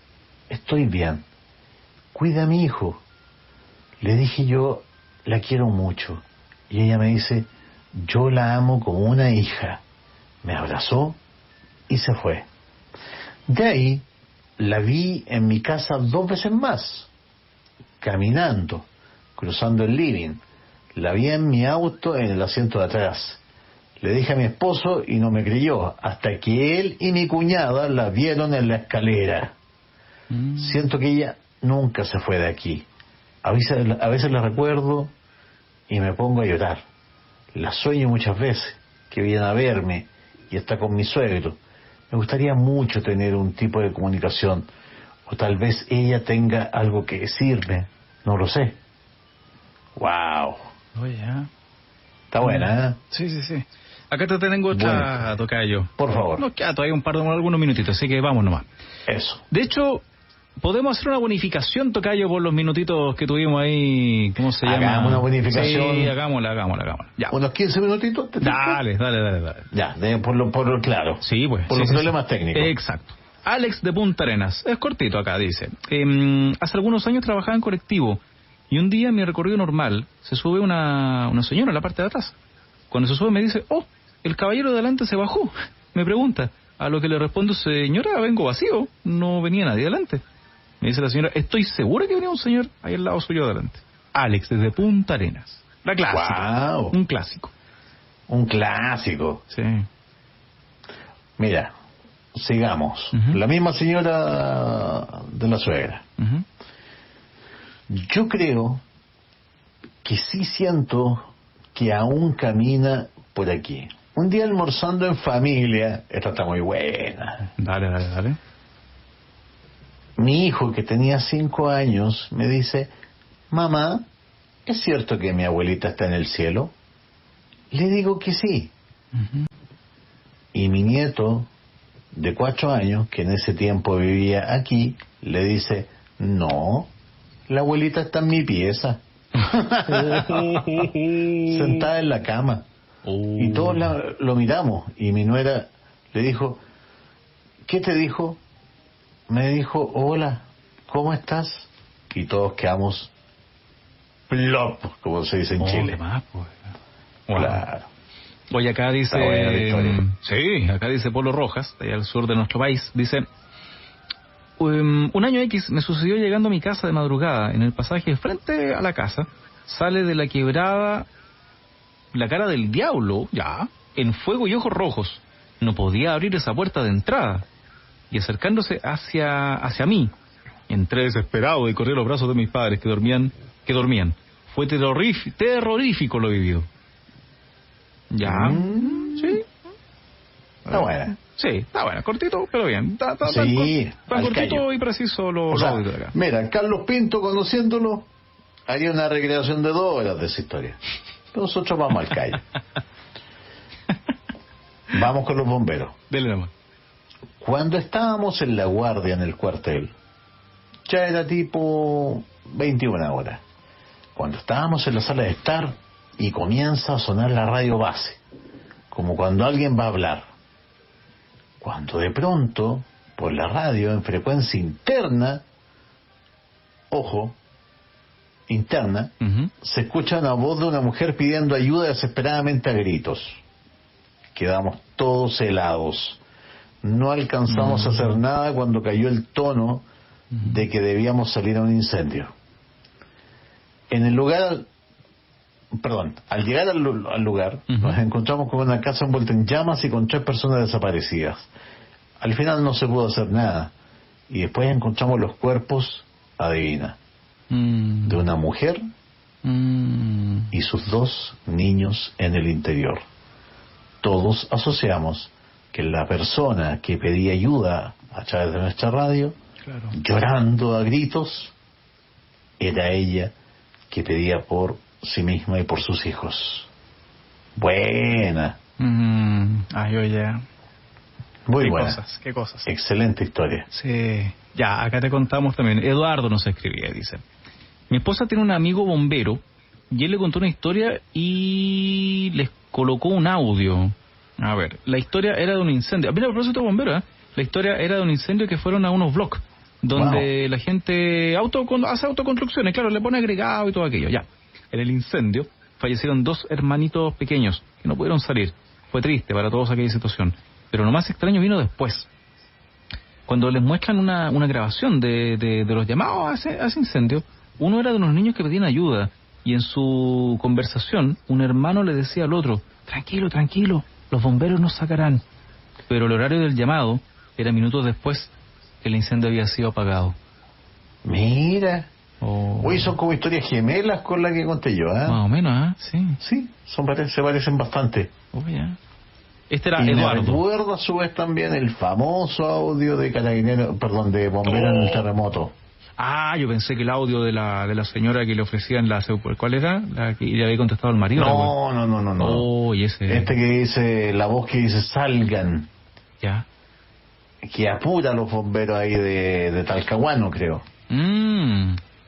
estoy bien, cuida a mi hijo. Le dije yo: la quiero mucho. Y ella me dice: yo la amo como una hija. Me abrazó y se fue. De ahí la vi en mi casa 2 veces más, caminando, cruzando el living. La vi en mi auto en el asiento de atrás. Le dije a mi esposo y no me creyó, hasta que él y mi cuñada la vieron en la escalera. Siento que ella nunca se fue de aquí. A veces la recuerdo y me pongo a llorar. La sueño muchas veces, que viene a verme y está con mi suegro. Me gustaría mucho tener un tipo de comunicación, o tal vez ella tenga algo que decirme, no lo sé. ¡Wow! Oye, está buena, ¿eh? Sí. Acá te tengo otra, tocayo. Por favor. Nos queda todavía algunos minutitos, así que vamos nomás. Eso. De hecho, podemos hacer una bonificación, tocayo, por los minutitos que tuvimos ahí. ¿Cómo se llama? Hagamos una bonificación. Sí, hagámosla. Ya. ¿Unos 15 minutitos? Dale. Ya, claro. Sí, pues. Por los problemas técnicos. Exacto. Alex de Punta Arenas. Es cortito acá, dice. Hace algunos años trabajaba en colectivo y un día en mi recorrido normal se sube una señora en la parte de atrás. Cuando se sube me dice: oh, el caballero de adelante se bajó. Me pregunta, a lo que le respondo: señora, vengo vacío, no venía nadie adelante. Me dice la señora: estoy segura que venía un señor ahí al lado suyo adelante. Alex desde Punta Arenas. La clásica. Wow. Un clásico. Sí. Mira, sigamos. La misma señora de la suegra. Yo creo que sí siento que aún camina por aquí. Un día almorzando en familia, esta está muy buena. Dale. Mi hijo, que tenía 5 años, me dice: mamá, ¿es cierto que mi abuelita está en el cielo? Le digo que sí. Y mi nieto, de 4 años, que en ese tiempo vivía aquí, le dice: no, la abuelita está en mi pieza. Sentada en la cama. Y todos lo miramos. Y mi nuera le dijo: ¿qué te dijo? Me dijo: hola, ¿cómo estás? Y todos quedamos plop, como se dice en Chile. Pues. Claro. Oye, acá dice... sí, acá dice Polo Rojas, de allá al sur de nuestro país, dice: un año X me sucedió llegando a mi casa de madrugada. En el pasaje frente a la casa sale de la quebrada la cara del diablo, ya, en fuego y ojos rojos. No podía abrir esa puerta de entrada. y acercándose hacia mí. Entré desesperado y corrí a los brazos de mis padres que dormían. Fue terrorífico lo vivido. ¿Ya? Sí. Está buena. Sí, está buena. Cortito, pero bien. Sí, tan cortito callo. y preciso lo audio de acá. Mira, Carlos Pinto, conociéndolo, haría una recreación de 2 horas de esa historia. Nosotros vamos al callo. Vamos con los bomberos. Dele nomás. Cuando estábamos en la guardia en el cuartel, ya era tipo 21 horas. Cuando estábamos en la sala de estar y comienza a sonar la radio base, como cuando alguien va a hablar. Cuando de pronto, por la radio, en frecuencia interna, interna, se escucha una voz de una mujer pidiendo ayuda desesperadamente a gritos. Quedamos todos helados. No alcanzamos a hacer nada cuando cayó el tono de que debíamos salir a un incendio. Al llegar al lugar, nos encontramos con una casa envuelta en llamas y con 3 personas desaparecidas. Al final no se pudo hacer nada. Y después encontramos los cuerpos, adivina, de una mujer y sus 2 niños en el interior. Todos asociamos que la persona que pedía ayuda a través de nuestra radio, llorando a gritos, era ella que pedía por sí misma y por sus hijos. Buena. Ay, oye. Muy buena. Qué cosas. Excelente historia. Sí. Ya, acá te contamos también. Eduardo nos escribía, dice: mi esposa tiene un amigo bombero y él le contó una historia y les colocó un audio. A ver, la historia era de un incendio. Mira, a propósito de bombero, la historia era de un incendio que fueron a unos blogs donde la gente hace autoconstrucciones, claro, le pone agregado y todo aquello. Ya, en el incendio fallecieron 2 hermanitos pequeños que no pudieron salir. Fue triste para todos aquella situación. Pero lo más extraño vino después, cuando les muestran una grabación de los llamados a ese incendio. Uno era de unos niños que pedían ayuda y en su conversación un hermano le decía al otro: tranquilo, los bomberos nos sacarán. Pero el horario del llamado era minutos después que el incendio había sido apagado. Mira. Hoy son como historias gemelas con la que conté yo, ¿eh? Más o menos, ¿eh? Sí, se parecen bastante. Ya. Este era y Eduardo. Me recuerdo a su vez también el famoso audio de de bomberos en el terremoto. Ah, yo pensé que el audio de la señora que le ofrecían ¿cuál era? La que le había contestado al marido. No. Y ese... Este que dice, la voz que dice salgan. Ya. Que apura a los bomberos ahí de Talcahuano, creo.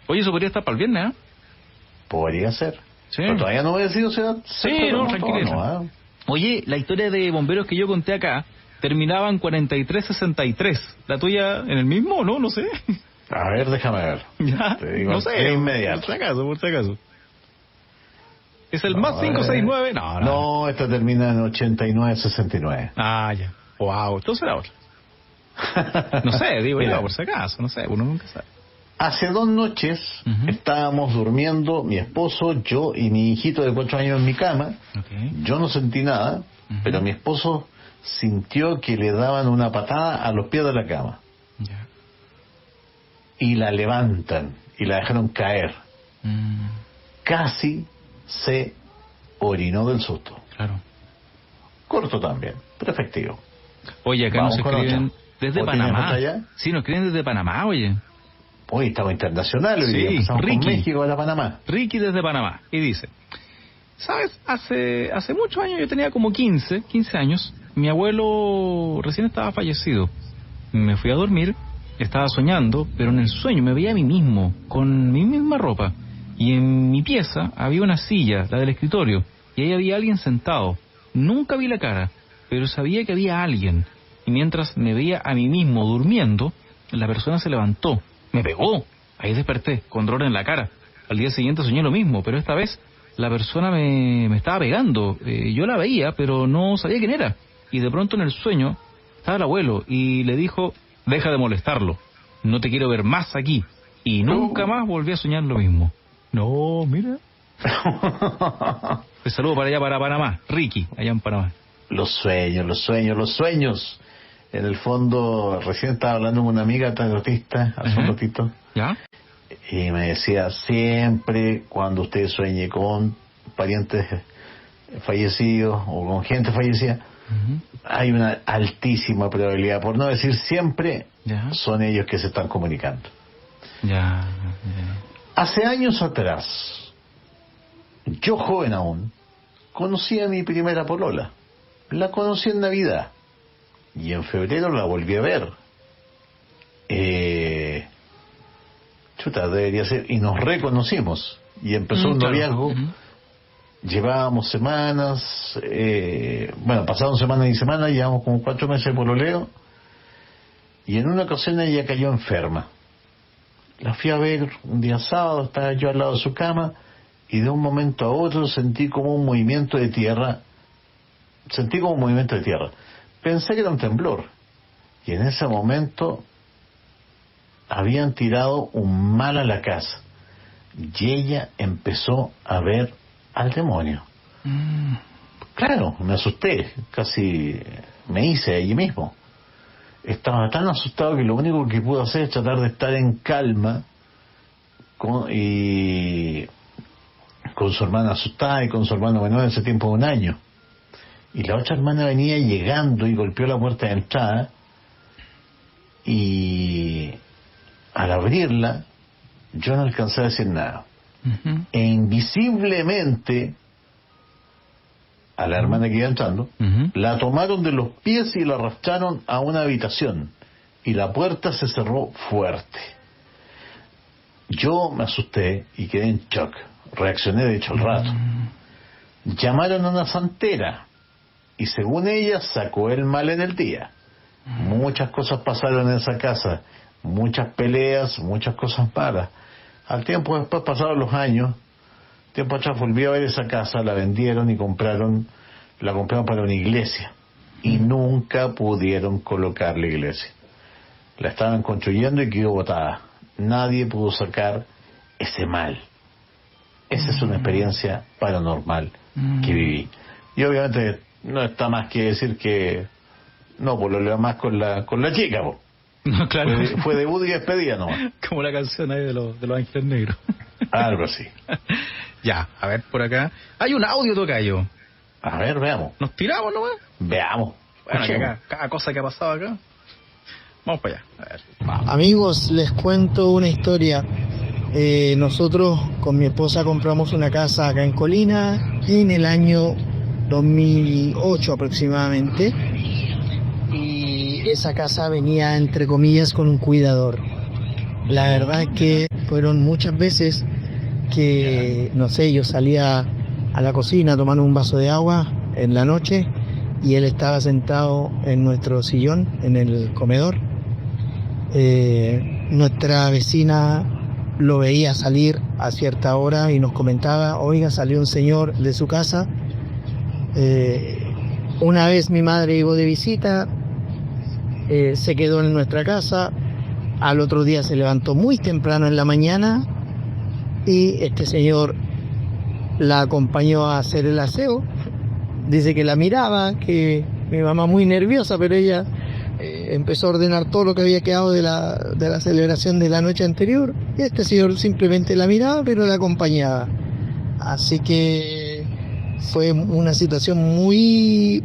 Oye, eso podría estar para el viernes, ¿eh? Podría ser. Sí. Pero todavía no voy a decir, o sea... Sí, no, tranquilo. Oye, la historia de bomberos que yo conté acá terminaba en 4363. ¿La tuya en el mismo o no? No sé. A ver, déjame ver. Ya, te digo, no sé. Inmediato. Por si acaso. ¿Es el más 569? No. No, esta termina en 8969. Ah, ya. Wow, entonces era otra. No sé, digo yo, por si acaso. No sé, uno nunca sabe. Hace 2 noches estábamos durmiendo, mi esposo, yo y mi hijito de 4 años en mi cama. Yo no sentí nada, pero mi esposo sintió que le daban una patada a los pies de la cama. Y la levantan y la dejaron caer. Casi se orinó del susto. Claro. Corto también, pero efectivo. Oye, acá nos escriben desde Panamá. Sí, nos escriben desde Panamá, oye. Hoy estamos internacional, hoy día empezamos Ricky, con México a Panamá. Ricky desde Panamá. Y dice: ¿sabes? Hace muchos años, yo tenía como 15 años, mi abuelo recién estaba fallecido. Me fui a dormir, estaba soñando, pero en el sueño me veía a mí mismo, con mi misma ropa. Y en mi pieza había una silla, la del escritorio, y ahí había alguien sentado. Nunca vi la cara, pero sabía que había alguien. Y mientras me veía a mí mismo durmiendo, la persona se levantó. Me pegó. Ahí desperté, con dolor en la cara. Al día siguiente soñé lo mismo, pero esta vez la persona me estaba pegando. Yo la veía, pero no sabía quién era. Y de pronto en el sueño estaba el abuelo y le dijo: deja de molestarlo, no te quiero ver más aquí. Y nunca más volví a soñar lo mismo. No, mira. Te saludo para allá, para Panamá. Ricky, allá en Panamá. Los sueños. En el fondo, recién estaba hablando con una amiga tarotista hace un ratito. ¿Ya? Y me decía, siempre cuando usted sueñe con parientes fallecidos o con gente fallecida, hay una altísima probabilidad, por no decir siempre, son ellos que se están comunicando. Hace años atrás, yo joven aún, conocí a mi primera polola. La conocí en Navidad y en febrero la volví a ver. Debería ser, y nos reconocimos y empezó un noviazgo. Llevábamos semanas, pasaron semanas y semanas, llevamos como 4 meses de pololeo, y en una ocasión ella cayó enferma. La fui a ver un día sábado, estaba yo al lado de su cama, y de un momento a otro sentí como un movimiento de tierra. Pensé que era un temblor, y en ese momento habían tirado un mal a la casa, y ella empezó a ver al demonio. Claro, me asusté, casi me hice allí mismo. Estaba tan asustado que lo único que pude hacer es tratar de estar en calma y con su hermana asustada y con su hermano menor en ese tiempo de 1 año. Y la otra hermana venía llegando y golpeó la puerta de entrada, y al abrirla yo no alcancé a decir nada. E invisiblemente a la hermana que iba entrando, la tomaron de los pies y la arrastraron a una habitación, y la puerta se cerró fuerte. Yo me asusté y quedé en shock. Reaccioné de hecho al rato. Llamaron a una santera, y según ella sacó el mal en el día. Muchas cosas pasaron en esa casa, muchas peleas, muchas cosas malas. Al tiempo después, pasaron los años, tiempo atrás volví a ver esa casa, la vendieron y la compraron para una iglesia, y nunca pudieron colocar la iglesia. La estaban construyendo y quedó botada. Nadie pudo sacar ese mal. Esa es una experiencia paranormal que viví. Y obviamente no está más que decir que no, pues lo leo más con la chica, pues. No, claro. Fue debut y despedida nomás. Como la canción ahí de los Ángeles Negros. Algo así. Ya, a ver, por acá. Hay un audio, tocayo. A ver, veamos. ¿Nos tiramos nomás? Veamos. Bueno, acá, cada cosa que ha pasado acá. Vamos para allá. A ver. Vamos. Amigos, les cuento una historia. Nosotros con mi esposa compramos una casa acá en Colina en el año 2008 aproximadamente. Y esa casa venía, entre comillas, con un cuidador. La verdad es que fueron muchas veces que, no sé, yo salía a la cocina tomando un vaso de agua en la noche y él estaba sentado en nuestro sillón, en el comedor. Nuestra vecina lo veía salir a cierta hora y nos comentaba, oiga, salió un señor de su casa. Una vez mi madre llegó de visita, se quedó en nuestra casa, al otro día se levantó muy temprano en la mañana y este señor la acompañó a hacer el aseo. Dice que la miraba, que mi mamá muy nerviosa, pero ella empezó a ordenar todo lo que había quedado de la celebración de la noche anterior, y este señor simplemente la miraba pero la acompañaba. Así que fue una situación muy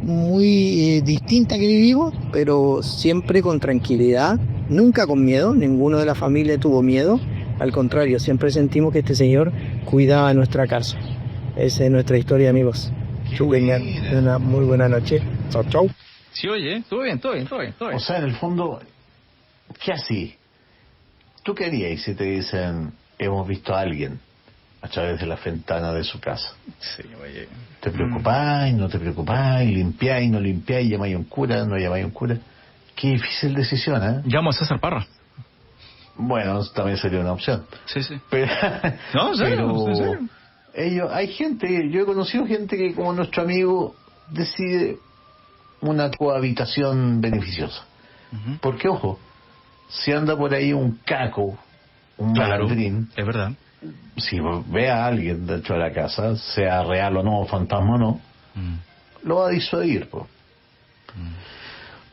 distinta que vivimos, pero siempre con tranquilidad, nunca con miedo. Ninguno de la familia tuvo miedo, al contrario, siempre sentimos que este señor cuidaba nuestra casa. Esa es nuestra historia, amigos. Tengan una muy buena noche. Chau, chau. Sí, oye, todo bien. O sea, en el fondo, ¿qué así? ¿Tú qué harías si te dicen, hemos visto a alguien a través de la ventana de su casa? Sí, oye. ¿Te preocupáis, no te preocupáis, limpiáis, no limpiáis, llamáis a un cura, no llamáis a un cura? Qué difícil decisión, ¿eh? Llamo a César Parra. Bueno, eso también sería una opción. Sí. Pero, no, ¿en serio? ¿En serio? Hay gente, yo he conocido gente que, como nuestro amigo, decide una cohabitación beneficiosa. Porque, ojo, si anda por ahí un caco, un malandrín, es verdad, si ve a alguien dentro de la casa, sea real o no, fantasma o no, lo va a disuadir, po.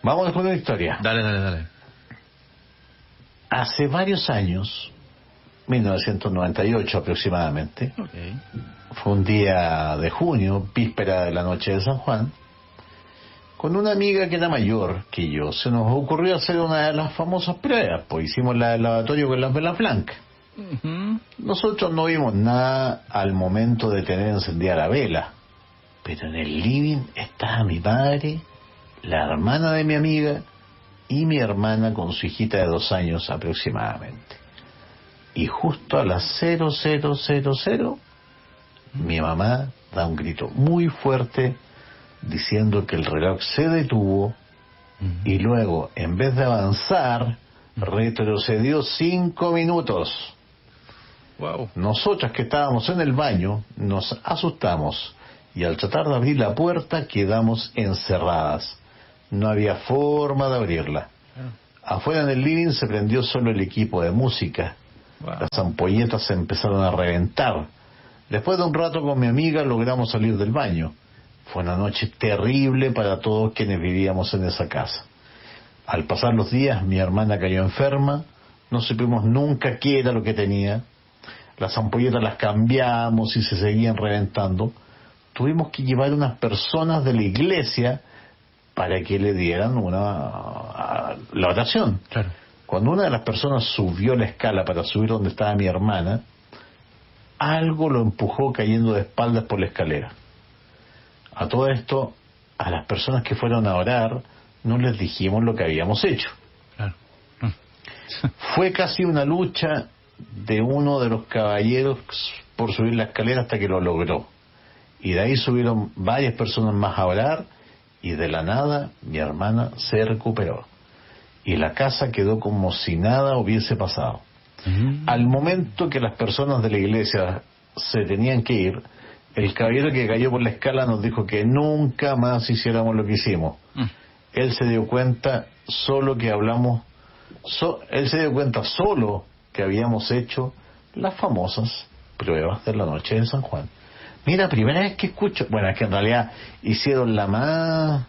Vamos con una historia. Dale. Hace varios años, 1998 aproximadamente, Okay. fue un día de junio, víspera de la noche de San Juan, con una amiga que era mayor que yo, se nos ocurrió hacer una de las famosas pruebas, pues hicimos la del lavatorio con las velas blancas. Uh-huh. Nosotros no vimos nada al momento de tener encendida la vela, pero en el living estaba mi madre, la hermana de mi amiga y mi hermana con su hijita de 2 años aproximadamente. Y justo a las 00:00, mi mamá da un grito muy fuerte diciendo que el reloj se detuvo y luego, en vez de avanzar, retrocedió 5 minutos. Wow. Nosotras que estábamos en el baño nos asustamos y al tratar de abrir la puerta quedamos encerradas. No había forma de abrirla. Afuera en el living se prendió solo el equipo de música. Wow. Las ampolletas se empezaron a reventar. Después de un rato con mi amiga logramos salir del baño. Fue una noche terrible para todos quienes vivíamos en esa casa. Al pasar los días mi hermana cayó enferma, no supimos nunca qué era lo que tenía. Las ampolletas las cambiamos y se seguían reventando. Tuvimos que llevar unas personas de la iglesia para que le dieran la oración. Claro. Cuando una de las personas subió la escala para subir donde estaba mi hermana, algo lo empujó cayendo de espaldas por la escalera. A todo esto, a las personas que fueron a orar, no les dijimos lo que habíamos hecho. Claro. Fue casi una lucha de uno de los caballeros por subir la escalera hasta que lo logró. Y de ahí subieron varias personas más a orar, y de la nada mi hermana se recuperó. Y la casa quedó como si nada hubiese pasado. Al momento que las personas de la iglesia se tenían que ir, el caballero que cayó por la escala nos dijo que nunca más hiciéramos lo que hicimos. Él se dio cuenta solo que habíamos hecho las famosas pruebas de la noche de San Juan. Mira, primera vez que escucho, bueno, es que en realidad hicieron la más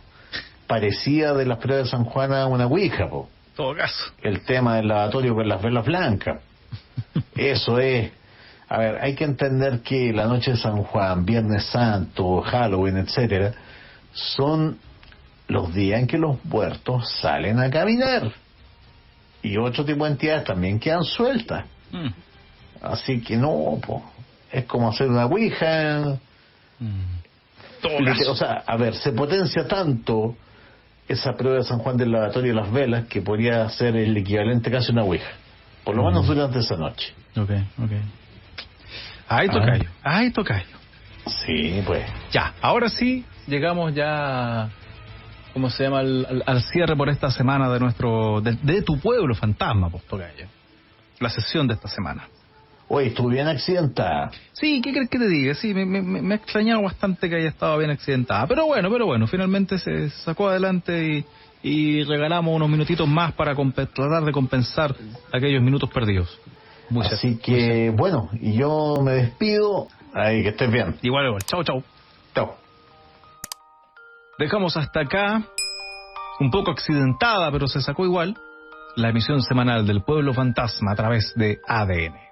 parecida de las pruebas de San Juan a una ouija, po. Todo caso. El tema del lavatorio con las velas blancas. Eso es. A ver, hay que entender que la noche de San Juan, Viernes Santo, Halloween, etcétera, son los días en que los muertos salen a caminar. Y otro tipo de entidades también quedan sueltas. Así que no, po. Es como hacer una ouija. O sea, a ver, se potencia tanto esa prueba de San Juan del lavatorio de las velas que podría ser el equivalente casi a una ouija. Por lo menos durante esa noche. Ok. Ay, tocayo. Sí, pues. Ya, ahora sí, llegamos ya, ¿cómo se llama? Al cierre por esta semana de tu pueblo fantasma, pues, tocayo. La sesión de esta semana. Oye, estuve bien accidentada. Sí, ¿qué crees que te diga? Sí, me ha extrañado bastante que haya estado bien accidentada. Pero bueno, finalmente se sacó adelante y regalamos unos minutitos más para tratar de compensar aquellos minutos perdidos. Así que, bueno, y yo me despido. Ahí, que estés bien. Igual. Chau. Chau. Dejamos hasta acá, un poco accidentada, pero se sacó igual, la emisión semanal del Pueblo Fantasma a través de ADN.